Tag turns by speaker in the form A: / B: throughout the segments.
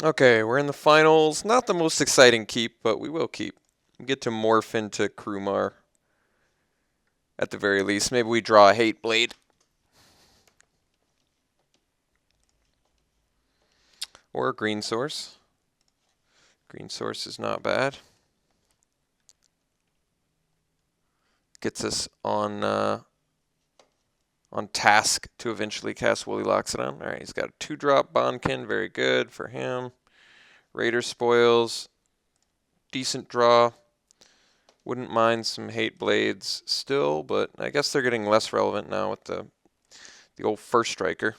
A: Okay, we're in the finals. Not the most exciting keep, but we will keep. We get to morph into Krumar at the very least. Maybe we draw a Hate Blade. Or a Green Source. Green Source is not bad. Gets us on task to eventually cast Woolly Loxodon. Alright, he's got a 2-drop Bonkin. Very good for him. Raider Spoils. Decent draw. Wouldn't mind some Hate Blades still, but I guess they're getting less relevant now with the old first striker.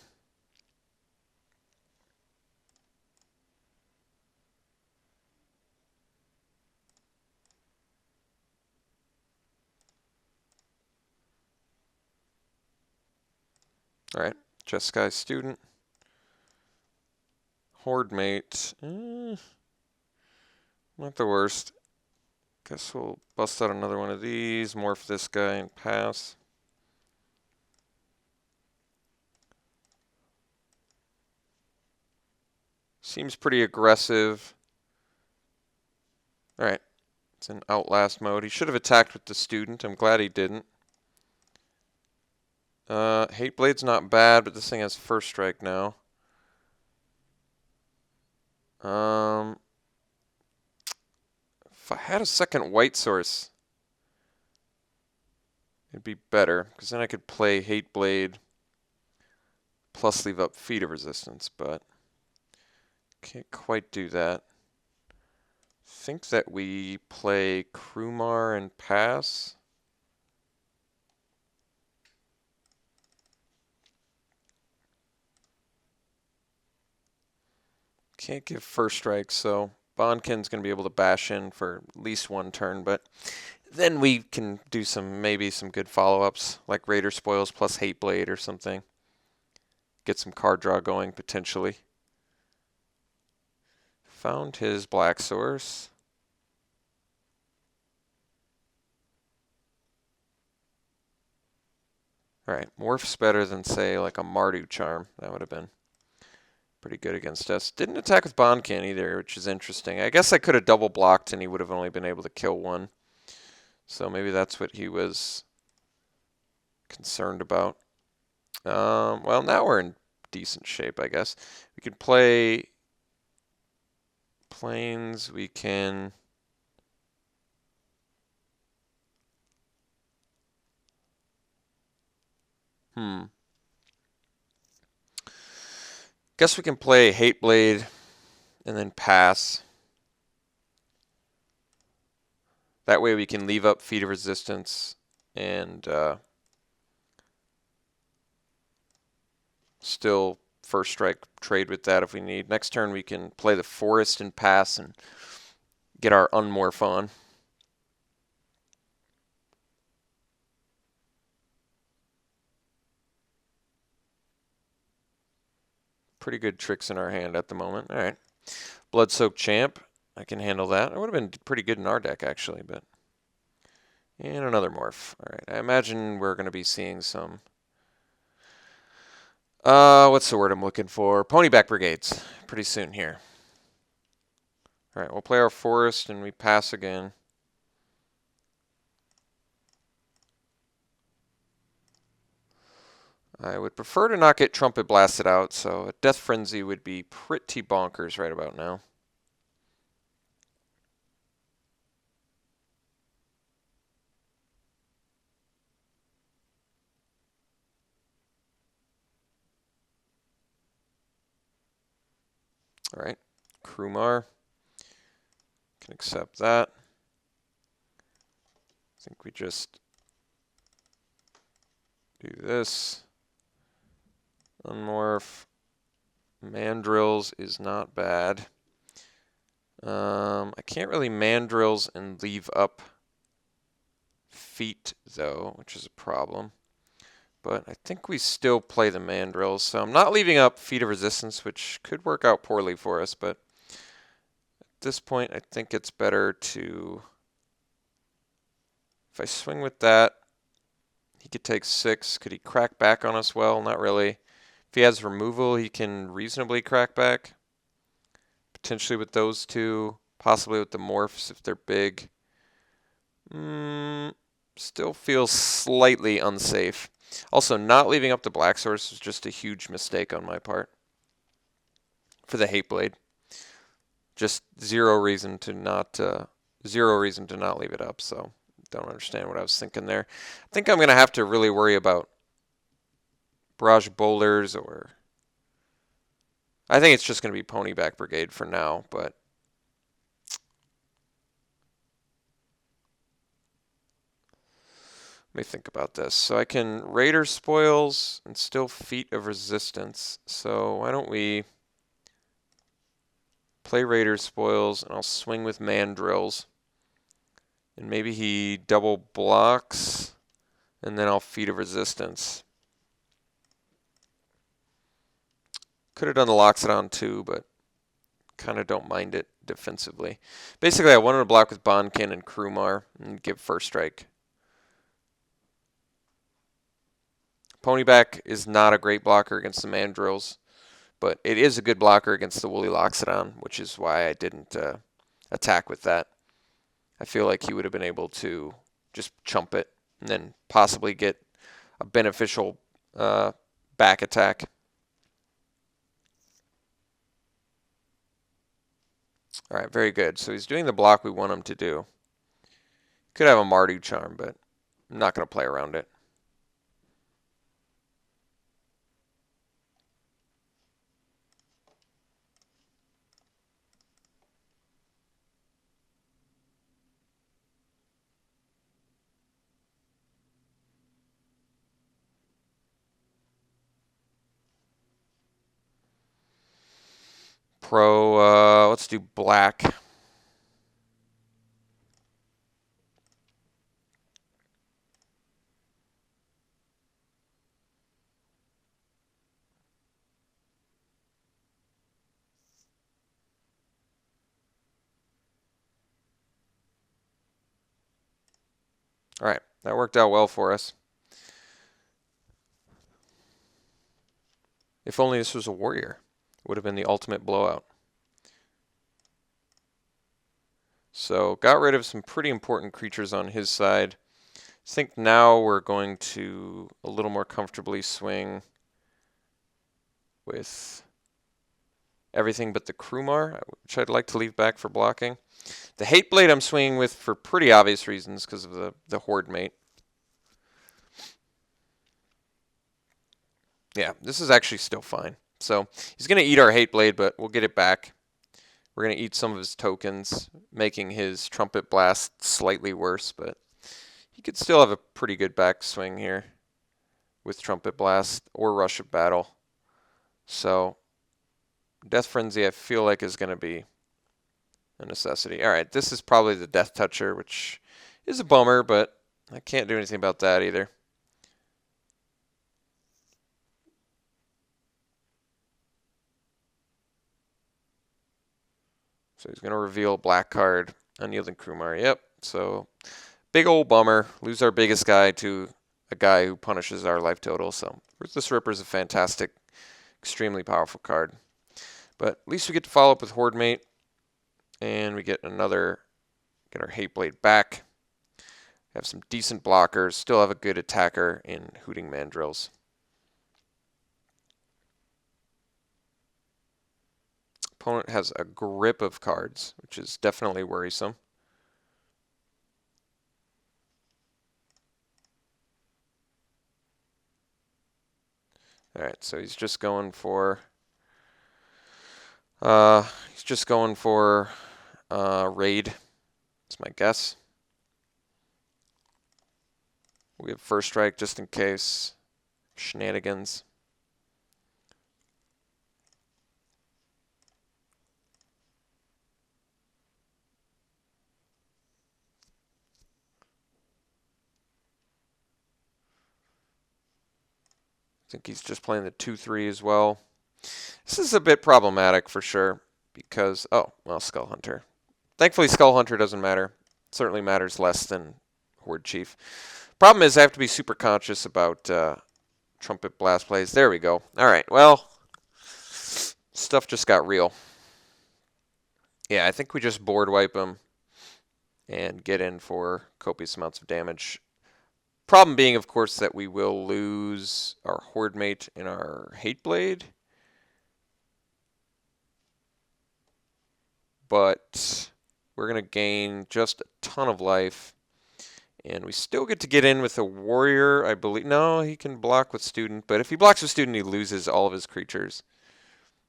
A: Alright, Jeskai Student. Horde Mate. Not the worst. Guess we'll bust out another one of these, morph this guy, and pass. Seems pretty aggressive. Alright, it's in Outlast mode. He should have attacked with the student. I'm glad he didn't. Hate Blade's not bad, but this thing has first strike now. If I had a second white source, it'd be better, because then I could play Hate Blade plus leave up Feet of Resistance, but can't quite do that. Think that we play Krumar and pass. Can't give first strike, so Bonkin's going to be able to bash in for at least one turn, but then we can do maybe some good follow-ups, like Raider Spoils plus Hate Blade or something. Get some card draw going, potentially. Found his black source. Alright, Morph's better than, say, like a Mardu Charm. That would have been pretty good against us. Didn't attack with Bonkin either, which is interesting. I guess I could have double blocked and he would have only been able to kill one. So maybe that's what he was concerned about. Well, now we're in decent shape, I guess. We can play Plains. We can... Guess we can play Hate Blade and then pass. That way we can leave up Feet of Resistance and still first strike trade with that if we need. Next turn we can play the Forest and pass and get our Unmorph on. Pretty good tricks in our hand at the moment. All right. Blood-Soaked Champ. I can handle that. It would have been pretty good in our deck, actually, but... And another Morph. All right. I imagine we're going to be seeing some... what's the word I'm looking for? Ponyback Brigades. Pretty soon here. All right. We'll play our Forest, and we pass again. I would prefer to not get Trumpet blasted out, so a Death Frenzy would be pretty bonkers right about now. All right, Krumar. Can accept that. I think we just do this. Unmorph. Mandrills is not bad. I can't really Mandrills and leave up Feet, though, which is a problem. But I think we still play the Mandrills, so I'm not leaving up Feet of Resistance, which could work out poorly for us, but at this point I think it's better to... If I swing with that, he could take 6. Could he crack back on us? Well, not really. If he has removal, he can reasonably crack back. potentially with those two, possibly with the morphs if they're big. Still feels slightly unsafe. Also, not leaving up the black source was just a huge mistake on my part for the hate blade. Just zero reason to not leave it up. So don't understand what I was thinking there. I think I'm gonna have to really worry about barrage boulders, or I think it's just gonna be ponyback brigade for now. But let me think about this. So I can Raider spoils and still Feat of Resistance. So why don't we play Raider spoils, and I'll swing with mandrills. And maybe he double blocks, and then I'll Feat of Resistance. Could have done the Loxodon too, but kind of don't mind it defensively. Basically, I wanted to block with Bonkin and Krumar and give first strike. Ponyback is not a great blocker against the mandrills, but it is a good blocker against the Woolly Loxodon, which is why I didn't attack with that. I feel like he would have been able to just chump it and then possibly get a beneficial back attack. All right, very good. So he's doing the block we want him to do. Could have a Mardu Charm, but I'm not going to play around it. Let's do black. All right, that worked out well for us. If only this was a warrior, it would have been the ultimate blowout. So got rid of some pretty important creatures on his side. I think now we're going to a little more comfortably swing with everything but the Krumar, which I'd like to leave back for blocking. The Hate Blade I'm swinging with for pretty obvious reasons because of the Horde Mate. Yeah, this is actually still fine. So he's going to eat our Hate Blade, but we'll get it back. We're going to eat some of his tokens, making his Trumpet Blast slightly worse, but he could still have a pretty good backswing here with Trumpet Blast or Rush of Battle. So Death Frenzy I feel like is going to be a necessity. All right, this is probably the Death Toucher, which is a bummer, but I can't do anything about that either. So he's going to reveal black card, Unyielding Krumar. Yep, so big old bummer. Lose our biggest guy to a guy who punishes our life total. So Ruthless Ripper is a fantastic, extremely powerful card. But at least we get to follow up with Horde Mate, and we get our Hate Blade back. Have some decent blockers, still have a good attacker in Hooting Mandrills. Opponent has a grip of cards, which is definitely worrisome. All right, so he's just going for raid. That's my guess. We have first strike just in case. Shenanigans. I think he's just playing the 2-3 as well. This is a bit problematic for sure because, Skull Hunter. Thankfully, Skull Hunter doesn't matter. It certainly matters less than Horde Chief. Problem is I have to be super conscious about Trumpet Blast plays. There we go. All right, well, stuff just got real. 2-3 Horde Chief. Problem is I have to be super conscious about Trumpet Blast plays. There we go. All right, well, stuff just got real. 2-3 Horde Chief. Problem is I have to be super conscious about Trumpet Blast plays. There we go. All right, well, stuff just got real. Yeah, I think we just board wipe him and get in for copious amounts of damage. Problem being, of course, that we will lose our Horde Mate in our Hate Blade. But we're going to gain just a ton of life. And we still get to get in with a Warrior, I believe. No, he can block with Student. But if he blocks with Student, he loses all of his creatures.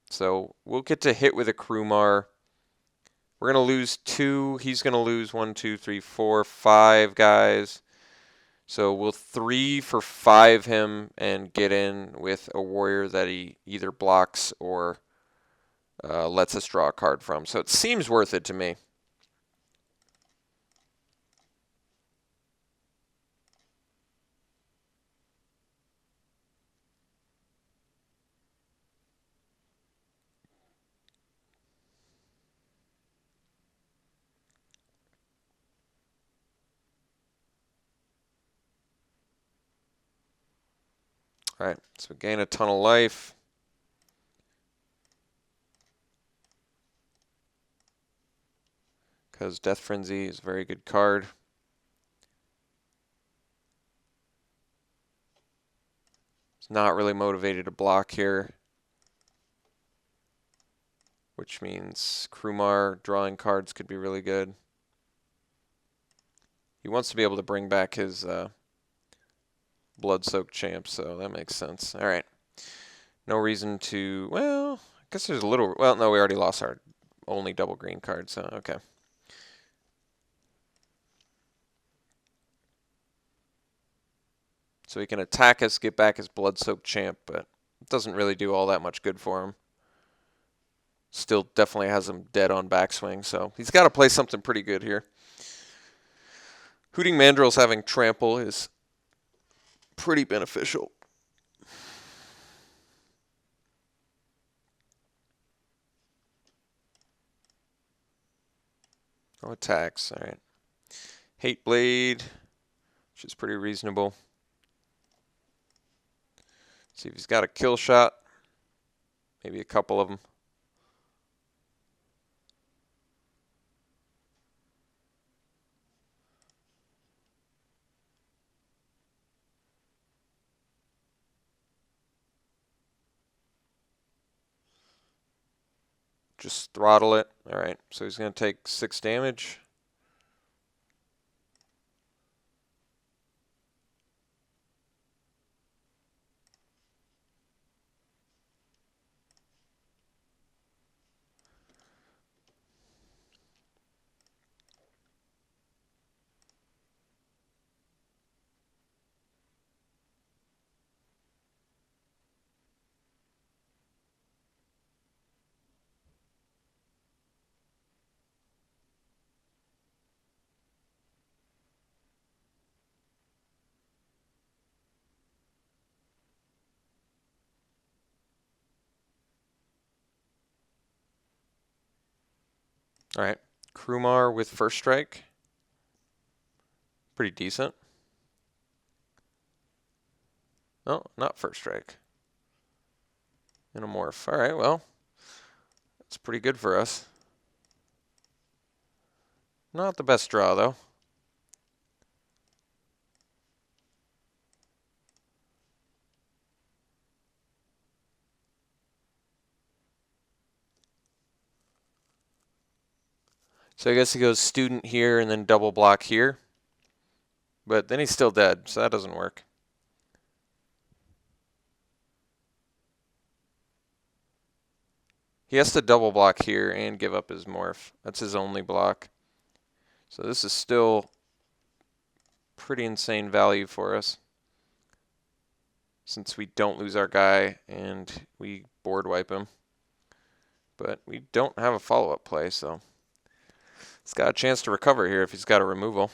A: So we'll get to hit with a Krumar. We're going to lose 2. He's going to lose 1, 2, 3, 4, 5 guys. So we'll 3 for 5 him and get in with a Warrior that he either blocks or lets us draw a card from. So it seems worth it to me. All right, so we gain a ton of life. Because Death Frenzy is a very good card. It's not really motivated to block here, which means Krumar drawing cards could be really good. He wants to be able to bring back his Blood-Soaked Champ, so that makes sense. All right. No reason to, well, I guess there's a little, well, no, we already lost our only double green card, so okay. So he can attack us, get back his Blood-Soaked Champ, but it doesn't really do all that much good for him. Still definitely has him dead on backswing, so he's got to play something pretty good here. Hooting Mandrills having Trample is pretty beneficial. No attacks, all right. Hate Blade, which is pretty reasonable. See if he's got a kill shot. Maybe a couple of them. Just throttle it. All right, so he's going to take 6 damage. All right, Krumar with First Strike. Pretty decent. No, not First Strike. And a Morph. All right, well, that's pretty good for us. Not the best draw, though. So I guess he goes Student here and then double block here. But then he's still dead, so that doesn't work. He has to double block here and give up his Morph. That's his only block. So this is still pretty insane value for us, since we don't lose our guy and we board wipe him. But we don't have a follow-up play, so he's got a chance to recover here if he's got a removal.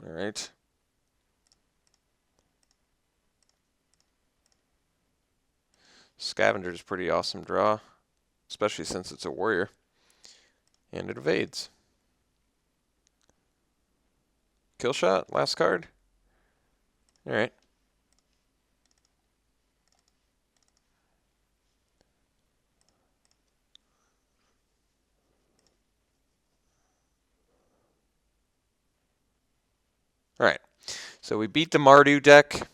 A: All right. Scavenger's a pretty awesome draw, especially since it's a warrior. And it evades. Kill shot, last card. All right. So we beat the Mardu deck.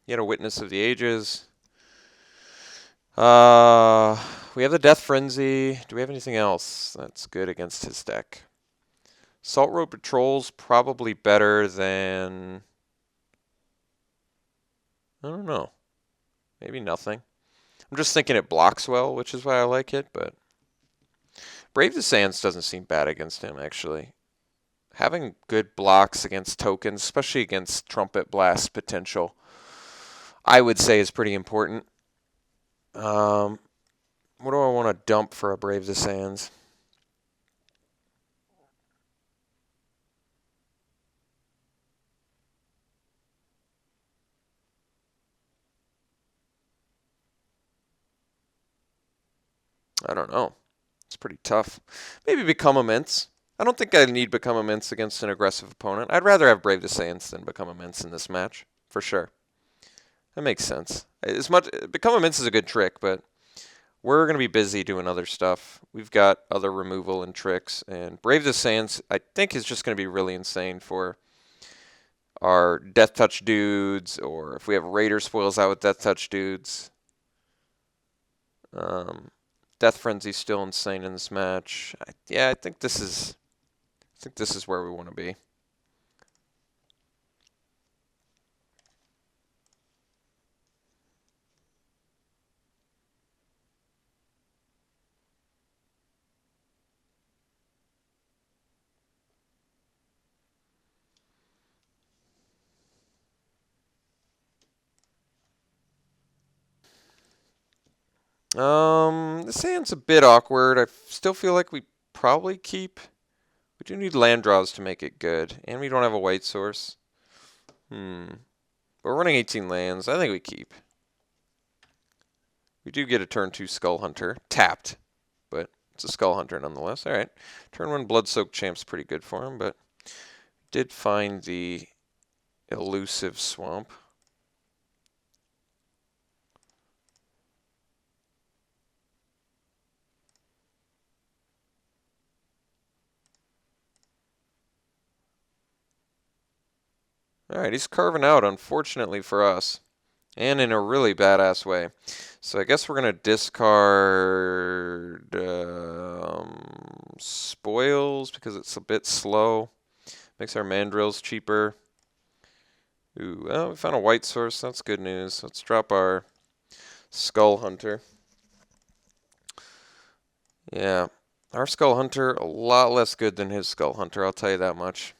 A: Yet a Witness of the Ages. We have the Death Frenzy. Do we have anything else that's good against his deck? Salt Road Patrol's probably better than... I don't know. Maybe nothing. I'm just thinking it blocks well, which is why I like it, but... Brave the Sands doesn't seem bad against him, actually. Having good blocks against tokens, especially against Trumpet Blast potential, I would say is pretty important. What do I want to dump for a Brave the Sands? I don't know. It's pretty tough. Maybe Become Immense. I don't think I need Become Immense against an aggressive opponent. I'd rather have Brave the Sands than Become Immense in this match, for sure. That makes sense. Become Immense is a good trick, but we're going to be busy doing other stuff. We've got other removal and tricks, and Brave the Sands, I think, is just going to be really insane for our Death Touch dudes, or if we have Raider spoils out with Death Touch dudes. Death Frenzy's still insane in this match. I think this is where we want to be. This hand's a bit awkward. I still feel like we probably keep. We do need land draws to make it good, and we don't have a white source. But we're running 18 lands. I think we keep. We do get a turn 2 Skull Hunter. Tapped, but it's a Skull Hunter nonetheless. All right. Turn 1 Bloodsoaked Champ's pretty good for him, but did find the elusive swamp. All right, he's carving out, unfortunately for us, and in a really badass way. So I guess we're going to discard spoils because it's a bit slow. Makes our mandrills cheaper. Ooh, well, we found a white source. That's good news. Let's drop our Skull Hunter. Yeah, our Skull Hunter, a lot less good than his Skull Hunter, I'll tell you that much.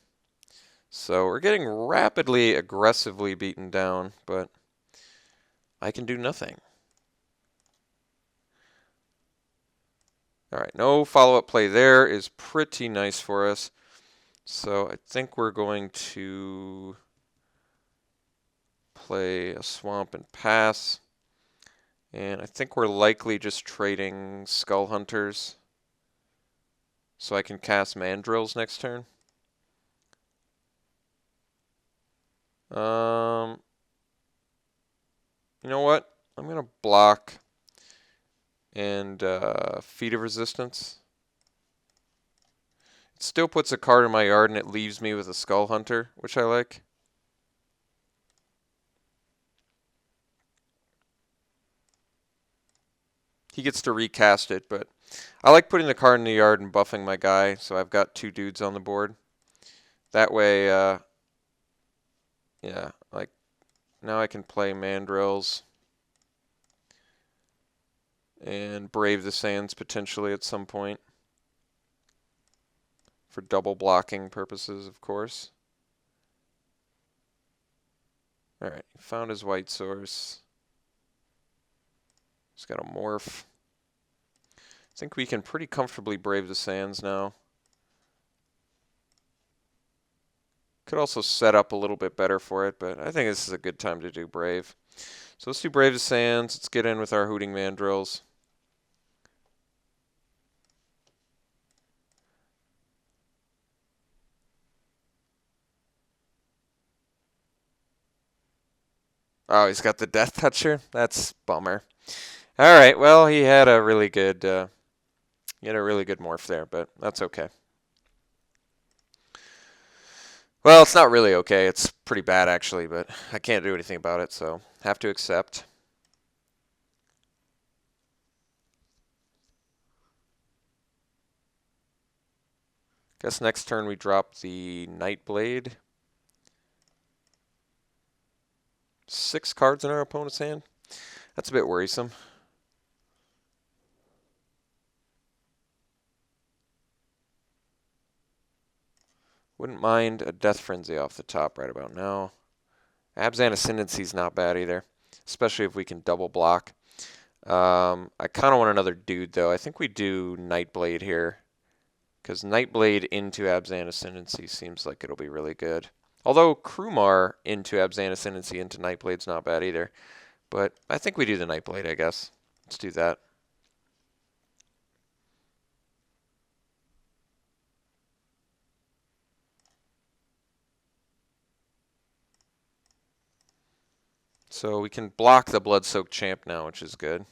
A: So we're getting rapidly, aggressively beaten down, but I can do nothing. All right, no follow-up play there is pretty nice for us. So I think we're going to play a swamp and pass. And I think we're likely just trading Skull Hunters so I can cast Mandrills next turn. You know what? I'm going to block and Feat of Resistance. It still puts a card in my yard and it leaves me with a Skull Hunter, which I like. He gets to recast it, but I like putting the card in the yard and buffing my guy, so I've got 2 dudes on the board. That way, yeah, like, now I can play Mandrills and Brave the Sands potentially at some point. For double blocking purposes, of course. Alright, he found his white source. He's got a morph. I think we can pretty comfortably Brave the Sands now. Could also set up a little bit better for it, but I think this is a good time to do Brave. So let's do Brave the Sands. Let's get in with our Hooting Mandrills. Oh, he's got the Death Toucher? That's bummer. All right, well, he had a really good morph there, but that's okay. Well, it's not really okay. It's pretty bad, actually, but I can't do anything about it, so have to accept. Guess next turn we drop the Nightblade. 6 cards in our opponent's hand. That's a bit worrisome. Wouldn't mind a Death Frenzy off the top right about now. Abzan Ascendancy's not bad either, especially if we can double block. I kind of want another dude, though. I think we do Nightblade here, because Nightblade into Abzan Ascendancy seems like it'll be really good. Although Krumar into Abzan Ascendancy into Nightblade's not bad either. But I think we do the Nightblade, I guess. Let's do that. So we can block the Blood-Soaked Champ now, which is good.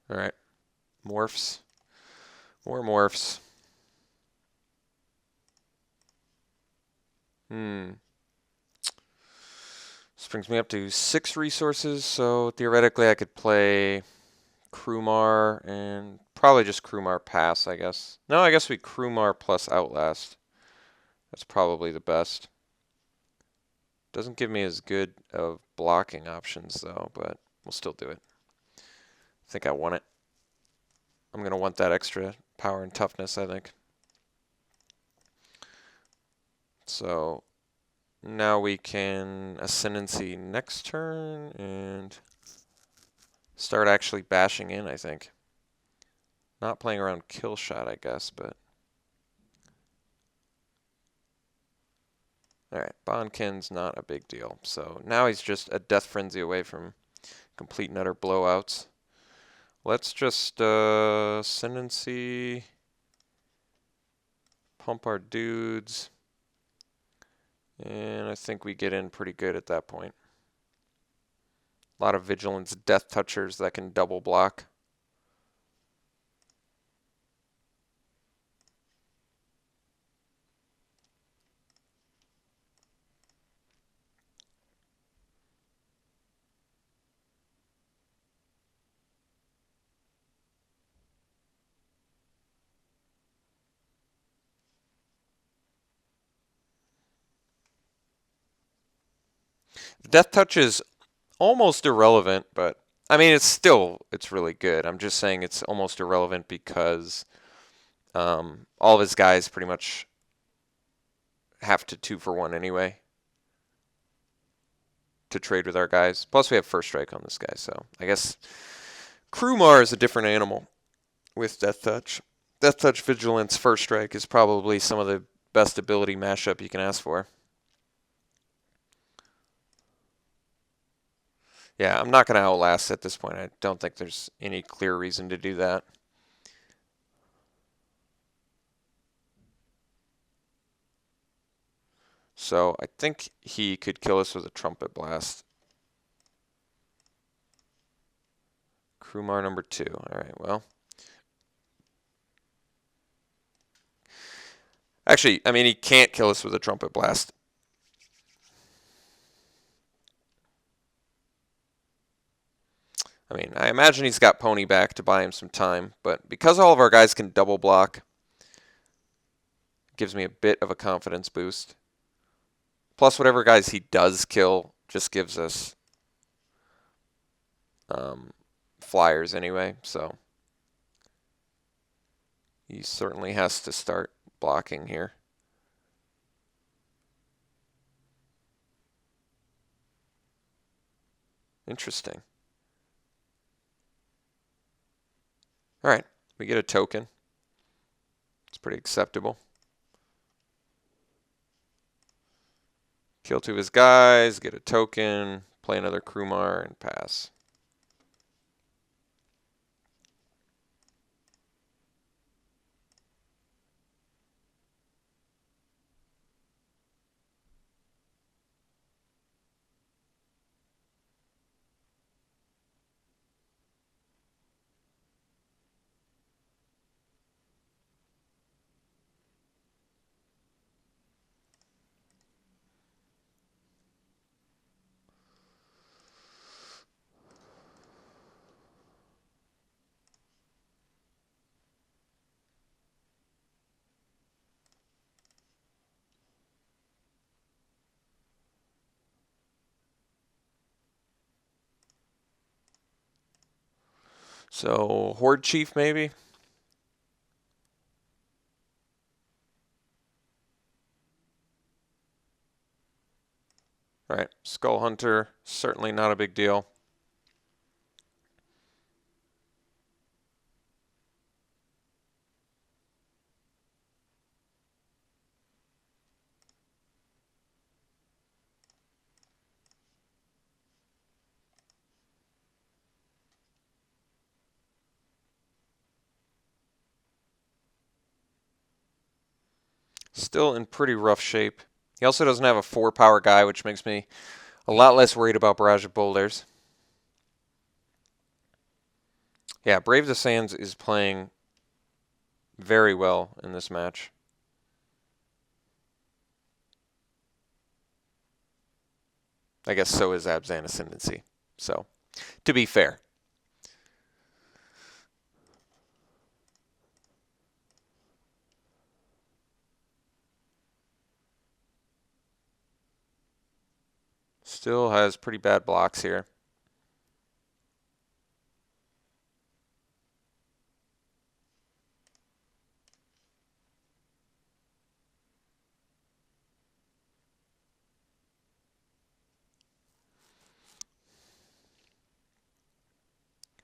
A: All right. Morphs. More morphs. This brings me up to 6 resources, so theoretically I could play Krumar and probably just Krumar pass, I guess. No, I guess we Krumar plus Outlast. That's probably the best. Doesn't give me as good of blocking options, though, but we'll still do it. I think I want it. I'm going to want that extra power and toughness, I think. So now we can Ascendancy next turn and start actually bashing in, I think. Not playing around kill shot, I guess, but... Alright, Bonkin's not a big deal. So now he's just a Death Frenzy away from complete and utter blowouts. Let's just Ascendancy, pump our dudes, and I think we get in pretty good at that point. A lot of Vigilance Death Touchers that can double block. Death Touch is almost irrelevant, but I mean it's really good. I'm just saying it's almost irrelevant because all of his guys pretty much have to 2-for-1 anyway to trade with our guys. Plus we have first strike on this guy, so I guess Krumar is a different animal with Death Touch. Death Touch Vigilance first strike is probably some of the best ability mashup you can ask for. Yeah, I'm not going to Outlast at this point. I don't think there's any clear reason to do that. So I think he could kill us with a Trumpet Blast. Krumar number 2. All right, well. Actually, I mean, he can't kill us with a Trumpet Blast. I mean, I imagine he's got Pony back to buy him some time, but because all of our guys can double block, it gives me a bit of a confidence boost. Plus, whatever guys he does kill just gives us flyers anyway, so he certainly has to start blocking here. Interesting. All right, we get a token. It's pretty acceptable. Kill 2 of his guys, get a token, play another Krumar, and pass. So, Horde Chief maybe? All right, Skull Hunter, certainly not a big deal. Still in pretty rough shape. He also doesn't have a 4-power guy, which makes me a lot less worried about Barrage of Boulders. Yeah, Brave the Sands is playing very well in this match. I guess so is Abzan Ascendancy. So, to be fair. Still has pretty bad blocks here.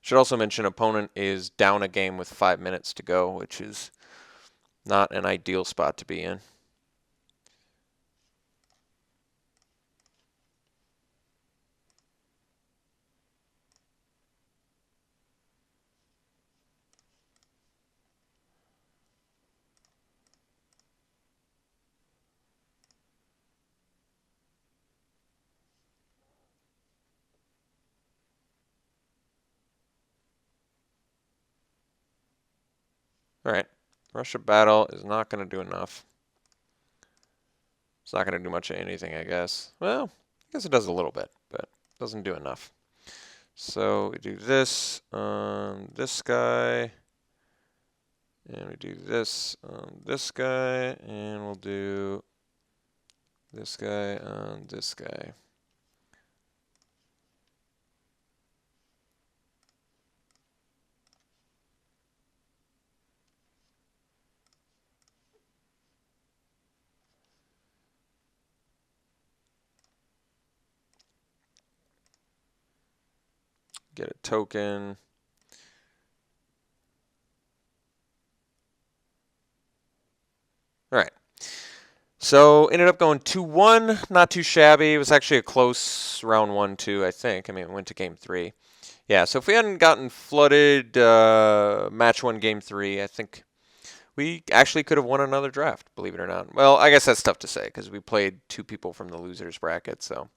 A: Should also mention opponent is down a game with 5 minutes to go, which is not an ideal spot to be in. All right, Rush of Battle is not going to do enough. It's not going to do much of anything, I guess. Well, I guess it does a little bit, but it doesn't do enough. So we do this on this guy, and we do this on this guy, and we'll do this guy on this guy. Get a token. All right. So ended up going 2-1, not too shabby. It was actually a close round 1-2, I think. I mean, it went to game 3. Yeah, so if we hadn't gotten flooded match 1, game 3, I think we actually could have won another draft, believe it or not. Well, I guess that's tough to say because we played 2 people from the losers bracket, so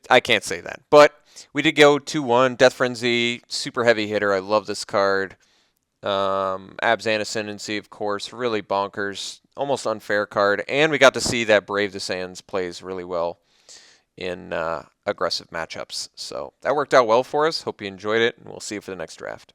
A: I can't say that. But we did go 2-1. Death Frenzy, super heavy hitter. I love this card. Abzan Ascendancy, of course, really bonkers, almost unfair card. And we got to see that Brave the Sands plays really well in aggressive matchups. So that worked out well for us. Hope you enjoyed it, and we'll see you for the next draft.